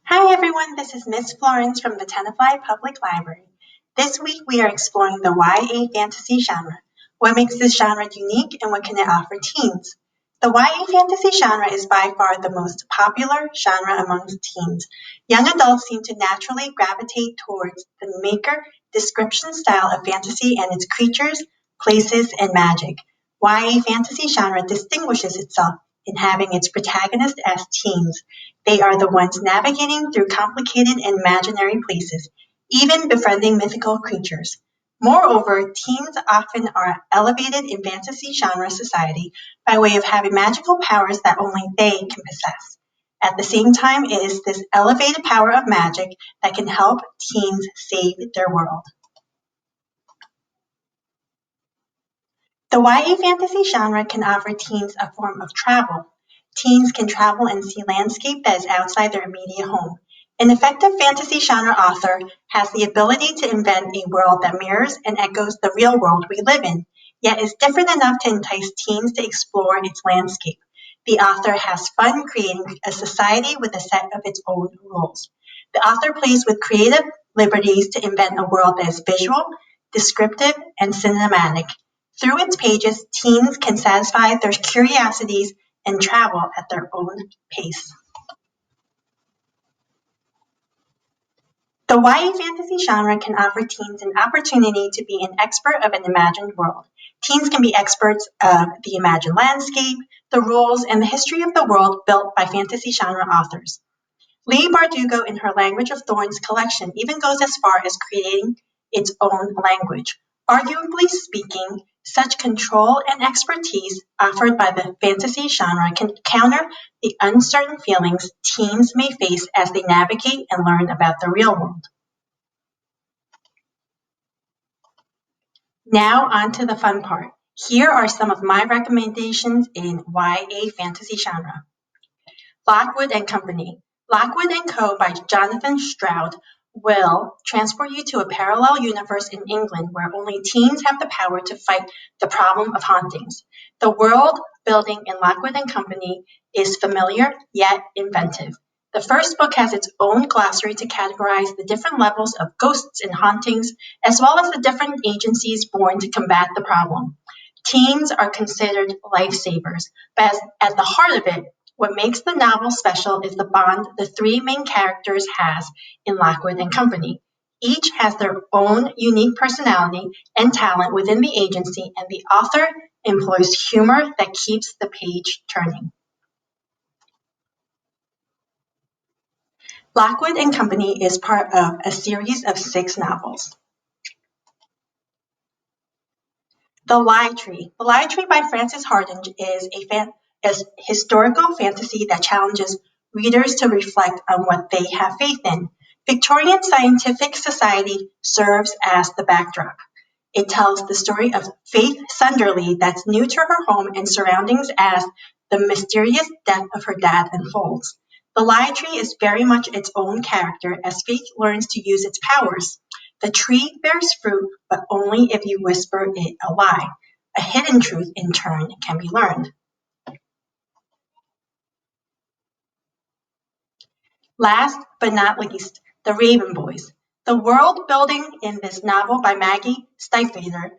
Hi everyone, this is Miss Florence from the Tenafly Public Library. This week we are exploring the YA fantasy genre. What makes this genre unique and what can it offer teens? The YA fantasy genre is by far the most popular genre amongst teens. Young adults seem to naturally gravitate towards the maker description style of fantasy and its creatures, places, and magic. YA fantasy genre distinguishes itself in having its protagonists as teens. They are the ones navigating through complicated and imaginary places, even befriending mythical creatures. Moreover, teens often are elevated in fantasy genre society by way of having magical powers that only they can possess. At the same time, it is this elevated power of magic that can help teens save their world. The YA fantasy genre can offer teens a form of travel. Teens can travel and see landscape that is outside their immediate home. An effective fantasy genre author has the ability to invent a world that mirrors and echoes the real world we live in, yet is different enough to entice teens to explore its landscape. The author has fun creating a society with a set of its own rules. The author plays with creative liberties to invent a world that is visual, descriptive, and cinematic. Through its pages, teens can satisfy their curiosities and travel at their own pace. The YA fantasy genre can offer teens an opportunity to be an expert of an imagined world. Teens can be experts of the imagined landscape, the rules, and the history of the world built by fantasy genre authors. Leigh Bardugo in her Language of Thorns collection even goes as far as creating its own language. Arguably speaking, such control and expertise offered by the fantasy genre can counter the uncertain feelings teens may face as they navigate and learn about the real world. Now on to the fun part. Here are some of my recommendations in YA fantasy genre. Lockwood and Company. Lockwood and Co. by Jonathan Stroud will transport you to a parallel universe in England where only teens have the power to fight the problem of hauntings. The world building in Lockwood and Company is familiar yet inventive. The first book has its own glossary to categorize the different levels of ghosts and hauntings, as well as the different agencies born to combat the problem. Teens are considered lifesavers, but at the heart of it, what makes the novel special is the bond the three main characters has in Lockwood and Company. Each has their own unique personality and talent within the agency, and the author employs humor that keeps the page turning. Lockwood and Company is part of a series of 6 novels. The Lie Tree. The Lie Tree by Frances Hardinge is a historical fantasy that challenges readers to reflect on what they have faith in. Victorian scientific society serves as the backdrop. It tells the story of Faith Sunderly that's new to her home and surroundings as the mysterious death of her dad unfolds. The Lie Tree is very much its own character as Faith learns to use its powers. The tree bears fruit, but only if you whisper it a lie. A hidden truth, in turn, can be learned. Last but not least, The Raven Boys. The world building in this novel by Maggie Stiefvater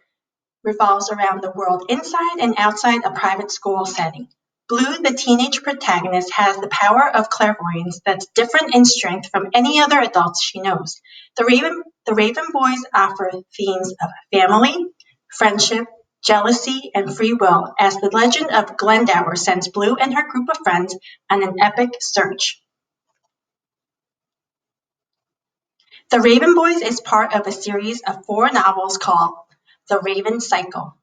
revolves around the world inside and outside a private school setting. Blue, the teenage protagonist, has the power of clairvoyance that's different in strength from any other adults she knows. The Raven Boys offer themes of family, friendship, jealousy, and free will as the legend of Glendower sends Blue and her group of friends on an epic search. The Raven Boys is part of a series of 4 novels called The Raven Cycle.